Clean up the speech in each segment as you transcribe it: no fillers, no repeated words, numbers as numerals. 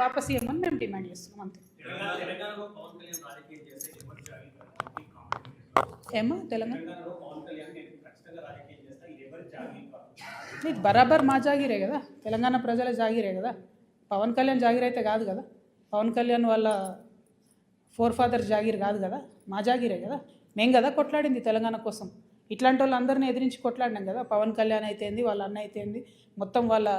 వాపస్ ఇవ్వమని మేము డిమాండ్ చేస్తున్నాం అంతే. ఏమో తెలంగాణ బరాబర్ మా జాగిరే కదా, తెలంగాణ ప్రజల జాగిరే కదా. పవన్ కళ్యాణ్ జాగిర్ అయితే కాదు కదా, పవన్ కళ్యాణ్ వాళ్ళ ఫాదర్ జాగిర్ కాదు కదా, మా జాగిరే కదా. మేము కదా కొట్లాడింది తెలంగాణ కోసం. ఇట్లాంటి వాళ్ళందరినీ ఎదిరించి కొట్లాడినాం కదా. పవన్ కళ్యాణ్ అయితేంది, వాళ్ళ అన్న అయితేంది, మొత్తం వాళ్ళ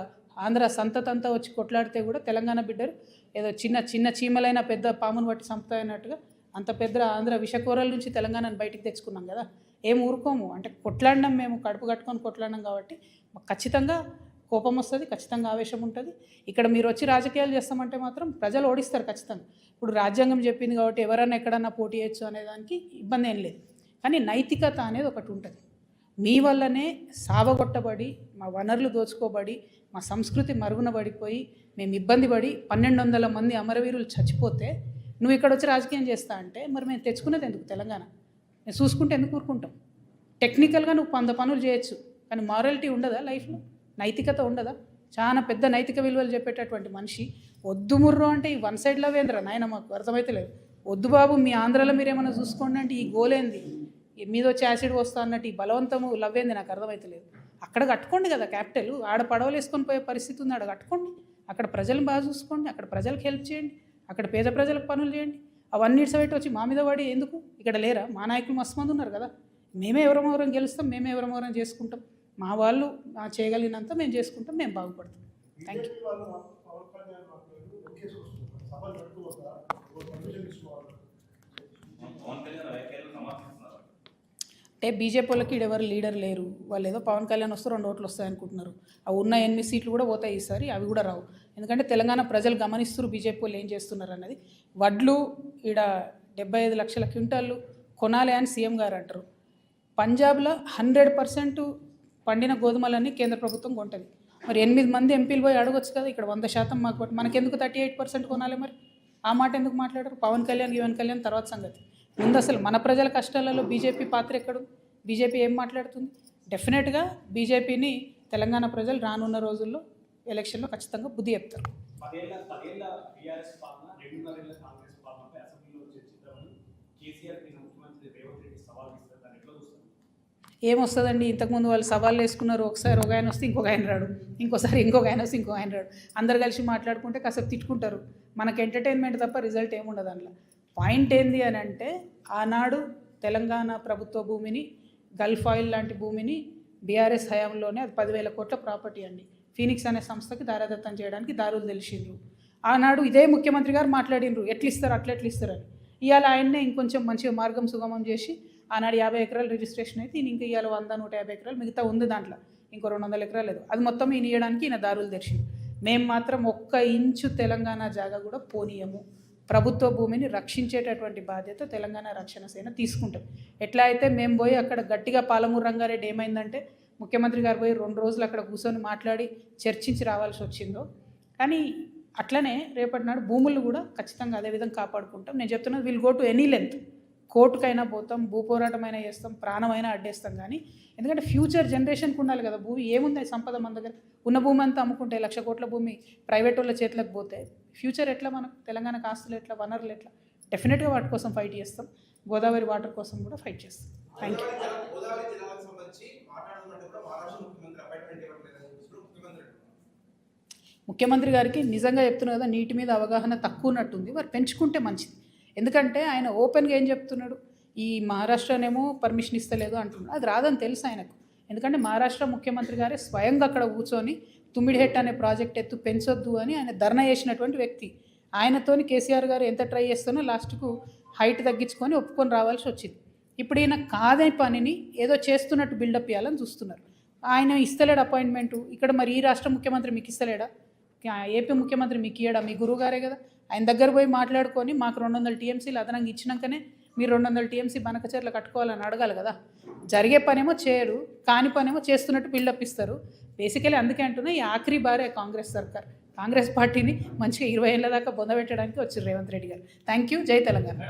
ఆంధ్ర సంతతంతా వచ్చి కొట్లాడితే కూడా తెలంగాణ బిడ్డలు ఏదో చిన్న చిన్న చీమలైన పెద్ద పామును బట్టి చంపుతాయన్నట్టుగా అంత పెద్ద ఆంధ్ర విషకూరల నుంచి తెలంగాణను బయటికి తెచ్చుకున్నాం కదా. ఏం ఊరుకోము అంటే కొట్లాడినాం, మేము కడుపు కట్టుకొని కొట్లాడినాం కాబట్టి ఖచ్చితంగా కోపం వస్తుంది, ఖచ్చితంగా ఆవేశం ఉంటుంది. ఇక్కడ మీరు వచ్చి రాజకీయాలు చేస్తామంటే మాత్రం ప్రజలు ఓడిస్తారు ఖచ్చితంగా. ఇప్పుడు రాజ్యాంగం చెప్పింది కాబట్టి ఎవరన్నా ఎక్కడన్నా పోటీ చేయొచ్చు అనేదానికి ఇబ్బంది ఏం లేదు. కానీ నైతికత అనేది ఒకటి ఉంటుంది. మీ వల్లనే సావగొట్టబడి, మా వనరులు దోచుకోబడి, మా సంస్కృతి మరుగున పడిపోయి, మేము ఇబ్బంది పడి 1200 మంది అమరవీరులు చచ్చిపోతే నువ్వు ఇక్కడ వచ్చి రాజకీయం చేస్తా అంటే మరి మేము తెచ్చుకునేది ఎందుకు తెలంగాణ? మేము చూసుకుంటే ఎందుకు ఊరుకుంటాం? టెక్నికల్గా నువ్వు 100 పనులు చేయొచ్చు, కానీ మారాలిటీ ఉండదా లైఫ్లో? నైతికత ఉండదా? చాలా పెద్ద నైతిక విలువలు చెప్పేటటువంటి మనిషి వద్దు ముర్రో అంటే ఈ వన్ సైడ్ లవ్ ఏంద్రా నాయన, మాకు అర్థమైతే లేదు. వద్దు బాబు, మీ ఆంధ్రాలో మీరేమైనా చూసుకోండి అంటే ఈ గోలేంది, మీద వచ్చి యాసిడ్ వస్తా అన్నట్టు ఈ బలవంతము లవ్ ఏంది నాకు అర్థమైతే లేదు. అక్కడ కట్టుకోండి కదా క్యాపిటల్, ఆడ పడవలు వేసుకొని పోయే పరిస్థితి ఉంది, ఆడ కట్టుకోండి. అక్కడ ప్రజలను బాగా చూసుకోండి, అక్కడ ప్రజలకు హెల్ప్ చేయండి, అక్కడ పేద ప్రజలకు పనులు చేయండి. అవన్నీ ఇట్సబెట్టి వచ్చి మా మీద పడి ఎందుకు? ఇక్కడ లేరా మా నాయకులు? మస్తు మంది ఉన్నారు కదా. మేమే ఎవరెవరం గెలుస్తాం, మేమే ఎవరెవరం చేసుకుంటాం. మా వాళ్ళు చేయగలిగినంత మేము చేసుకుంటాం, మేము బాగుపడతాం. Thank you. అంటే బీజేపీ వాళ్ళకి ఎవరు లీడర్ లేరు, వాళ్ళు ఏదో పవన్ కళ్యాణ్ వస్తే 2 ఓట్లు వస్తాయి అనుకుంటున్నారు. ఆ ఉన్న 8 సీట్లు కూడా పోతాయి ఈసారి, అవి కూడా రావు. ఎందుకంటే తెలంగాణ ప్రజలు గమనిస్తున్నారు బీజేపీ వాళ్ళు ఏం చేస్తున్నారు అన్నది. వడ్లు ఈడ 75 లక్షల క్వింటాళ్ళు కొనాలి అని సీఎం గారు అంటారు. పంజాబ్లో 100% పండిన గోధుమలన్నీ కేంద్ర ప్రభుత్వం కొంటుంది. మరి 8 మంది ఎంపీలు పోయి అడగొచ్చు కదా, ఇక్కడ 100% మాకు, మనకెందుకు 38% కొనాలి? మరి ఆ మాట ఎందుకు మాట్లాడరు? పవన్ కళ్యాణ్ తర్వాత సంగతి. ముందు అసలు మన ప్రజల కష్టాలలో బీజేపీ పాత్ర ఎక్కడు? బీజేపీ ఏం మాట్లాడుతుంది? డెఫినెట్గా బీజేపీని తెలంగాణ ప్రజలు రానున్న రోజుల్లో ఎలక్షన్లో ఖచ్చితంగా బుద్ధి చెప్తారు. ఏమొస్తుందండి? ఇంతకుముందు వాళ్ళు సవాళ్ళు వేసుకున్నారు. ఒకసారి ఒక ఆయన వస్తే ఇంకొక ఆయన రాడు, ఇంకోసారి ఇంకొక ఆయన వస్తే ఇంకొక ఆయన రాడు. అందరు కలిసి మాట్లాడుకుంటే కాసేపు తిట్టుకుంటారు. మనకు ఎంటర్టైన్మెంట్ తప్ప రిజల్ట్ ఏముండదు అందులో. పాయింట్ ఏంది అని అంటే, ఆనాడు తెలంగాణ ప్రభుత్వ భూమిని, గల్ఫ్ ఆయిల్ లాంటి భూమిని బీఆర్ఎస్ హయాంలోనే, అది 10,000 కోట్ల ప్రాపర్టీ అండి, ఫీనిక్స్ అనే సంస్థకి దారాదత్తం చేయడానికి దారులు తెలిసిండ్రు. ఆనాడు ఇదే ముఖ్యమంత్రి గారు మాట్లాడినరు, ఎట్లు ఇస్తారు అట్లా ఎట్లు ఇస్తారని. ఇవాళ ఆయన్నే ఇంకొంచెం మంచిగా మార్గం సుగమం చేసి ఆనాడు 50 ఎకరాలు రిజిస్ట్రేషన్ అయితే ఇంక ఇవాళ 100-150 ఎకరాలు మిగతా ఉంది, దాంట్లో ఇంకో 200 ఎకరాలు లేదు, అది మొత్తం ఈయన ఇవ్వడానికి ఈయన దారులు తెరిచింది. మేము మాత్రం 1 ఇంచు తెలంగాణ జాగా కూడా పోనీయము. ప్రభుత్వ భూమిని రక్షించేటటువంటి బాధ్యత తెలంగాణ రక్షణ సేన తీసుకుంటాం. ఎట్లా అయితే మేము పోయి అక్కడ గట్టిగా పాలమూరు రంగారెడ్డి ఏమైందంటే ముఖ్యమంత్రి గారు పోయి 2 రోజులు అక్కడ కూర్చొని మాట్లాడి చర్చించి రావాల్సి వచ్చిందో, కానీ అట్లనే రేపటి నాడు భూములు కూడా ఖచ్చితంగా అదేవిధంగా కాపాడుకుంటాం. నేను చెప్తున్నది, will go to any length. కోర్టుకైనా పోతాం, భూ పోరాటమైనా చేస్తాం, ప్రాణమైనా అడ్డేస్తాం. కానీ ఎందుకంటే ఫ్యూచర్ జనరేషన్కి ఉండాలి కదా భూమి. ఏముంది సంపద మన దగ్గర? ఉన్న భూమి అంతా అమ్ముకుంటే 1,00,000 కోట్ల భూమి ప్రైవేట్ వాళ్ళ చేతులకు పోతే ఫ్యూచర్ ఎట్లా? మనకు తెలంగాణకు ఆస్తులు ఎట్లా, వనరులు ఎట్లా? డెఫినెట్గా వాటి కోసం ఫైట్ చేస్తాం. గోదావరి వాటర్ కోసం కూడా ఫైట్ చేస్తాం. Thank you. ముఖ్యమంత్రి గారికి నిజంగా చెప్తున్నా కదా, నీటి మీద అవగాహన తక్కువ ఉన్నట్టుంది. వారు పెంచుకుంటే మంచిది. ఎందుకంటే ఆయన ఓపెన్గా ఏం చెప్తున్నాడు, ఈ మహారాష్ట్రనేమో పర్మిషన్ ఇస్తలేదు అంటున్నాడు. అది రాదని తెలుసు ఆయనకు. ఎందుకంటే మహారాష్ట్ర ముఖ్యమంత్రి గారే స్వయంగా అక్కడ కూర్చొని తుమ్మిడిహెట్ అనే ప్రాజెక్ట్ ఎత్తు పెంచొద్దు అని ఆయన ధర్నా చేసినటువంటి వ్యక్తి. ఆయనతోని కేసీఆర్ గారు ఎంత ట్రై చేస్తున్నా లాస్ట్కు హైట్ తగ్గించుకొని ఒప్పుకొని రావాల్సి వచ్చింది. ఇప్పుడు ఈయన కాదే పనిని ఏదో చేస్తున్నట్టు బిల్డప్ ఇవ్వాలని చూస్తున్నారు. ఆయన ఇస్తలేడు అపాయింట్మెంటు. ఇక్కడ మరి ఈ రాష్ట్ర ముఖ్యమంత్రి మీకు ఇస్తలేడా? ఏపీ ముఖ్యమంత్రి మీకు ఇయ్యడా? మీ గురువు గారే కదా. ఆయన దగ్గర పోయి మాట్లాడుకొని మాకు 200 టీఎంసీలు అదనంగా ఇచ్చినాకనే మీరు 200 టీఎంసీ బనకచర్ల కట్టుకోవాలని అడగాలి కదా. జరిగే పనేమో చేయరు, కాని పనేమో చేస్తున్నట్టు బిల్డప్ ఇస్తారు. బేసికలీ అందుకే అంటున్నా, ఈ ఆఖరి బారే కాంగ్రెస్ సర్కార్, కాంగ్రెస్ పార్టీని మంచిగా 20 ఏళ్ళ దాకా బొందబెట్టడానికి వచ్చారు రేవంత్ రెడ్డి గారు. Thank you. జై తెలంగాణ.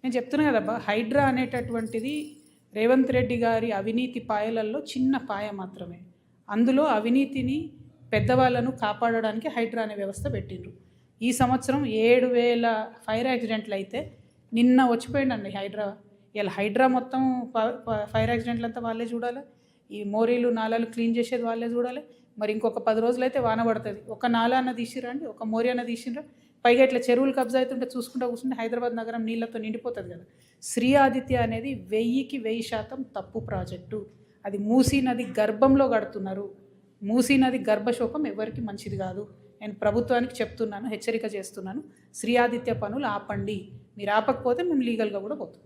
నేను చెప్తున్నా కదబ్బా, హైడ్రా అనేటటువంటిది రేవంత్ రెడ్డి గారి అవినీతి పాయలల్లో చిన్న పాయ మాత్రమే. అందులో అవినీతిని పెద్దవాళ్ళను కాపాడడానికి హైడ్రా అనే వ్యవస్థ పెట్టిండ్రు. ఈ సంవత్సరం 7,000 ఫైర్ యాక్సిడెంట్లు అయితే నిన్న వచ్చిపోయిందండి హైడ్రా. ఇలా హైడ్రా మొత్తం ఫైర్ యాక్సిడెంట్లు అంతా వాళ్ళే చూడాలి, ఈ మోరీలు నాలాలు క్లీన్ చేసేది వాళ్ళే చూడాలి. మరి ఇంకొక 10 రోజులైతే వాన పడుతుంది. ఒక నాలా అన్న తీసిరండి, ఒక మోరీ అన్న తీసిరా. పైగా ఇట్లా చెరువులు కబ్జా అవుతుంటే చూసుకుంటూ కూర్చుంటే హైదరాబాద్ నగరం నీళ్ళతో నిండిపోతుంది కదా. శ్రీ ఆదిత్య అనేది 1000కి 1000% తప్పు ప్రాజెక్టు. అది మూసీ నది గర్భంలో కడుతున్నారు. మూసీ నది గర్భశోకం ఎవరికి మంచిది కాదు. నేను ప్రభుత్వానికి చెప్తున్నాను, హెచ్చరిక చేస్తున్నాను. శ్రీ ఆదిత్య పనులు ఆపండి. మీరు ఆపకపోతే మేము లీగల్గా కూడా పోతాం.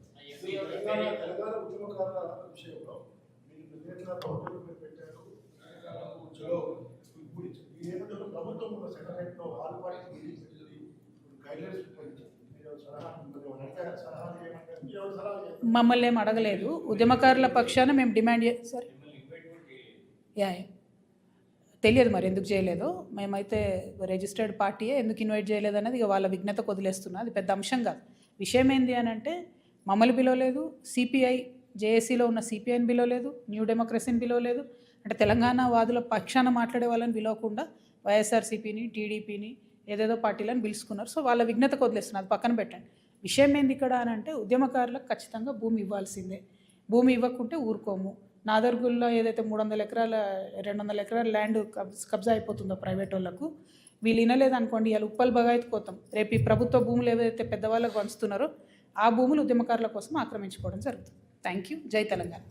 మమ్మల్ని ఏం అడగలేదు. ఉద్యమకారుల పక్షాన మేము డిమాండ్ సార్ తెలియదు మరి ఎందుకు చేయలేదో. మేమైతే రిజిస్టర్డ్ పార్టీయే, ఎందుకు ఇన్వైట్ చేయలేదు అనేది ఇక వాళ్ళ విఘ్నతకు వదిలేస్తున్నా. అది పెద్ద అంశం కాదు. విషయం ఏంది అని అంటే మమ్మల్ని పిలవలేదు, సిపిఐ జేఏసీలో ఉన్న సిపిఐని పిలవలేదు, న్యూ డెమోక్రసీని పిలవలేదు. అంటే తెలంగాణ వాదుల పక్షాన మాట్లాడే వాళ్ళని పిలవకుండా వైఎస్ఆర్సీపీని, టీడీపీని, ఏదేదో పార్టీలను పిలుచుకున్నారు. సో వాళ్ళ విఘ్నతకు వదిలేస్తున్నారు, అది పక్కన పెట్టండి. విషయం ఏంది ఇక్కడ అని అంటే ఉద్యమకారులకు ఖచ్చితంగా భూమి ఇవ్వాల్సిందే. భూమి ఇవ్వకుంటే ఊరుకోము. నాదర్గుల్లో ఏదైతే 300 ఎకరాల 200 ఎకరాల ల్యాండ్ కబ్జా అయిపోతుందో ప్రైవేట్ వాళ్ళకు, వీళ్ళు వినలేదనుకోండి ఇలా ఉప్పల్ బగాయత్తుకోతాం. రేపు ఈ ప్రభుత్వ భూములు ఏవైతే పెద్దవాళ్ళకు పంచుతున్నారో ఆ భూములు ఉద్యమకారుల కోసం ఆక్రమించుకోవడం జరుగుతుంది. Thank you. జై తెలంగాణ.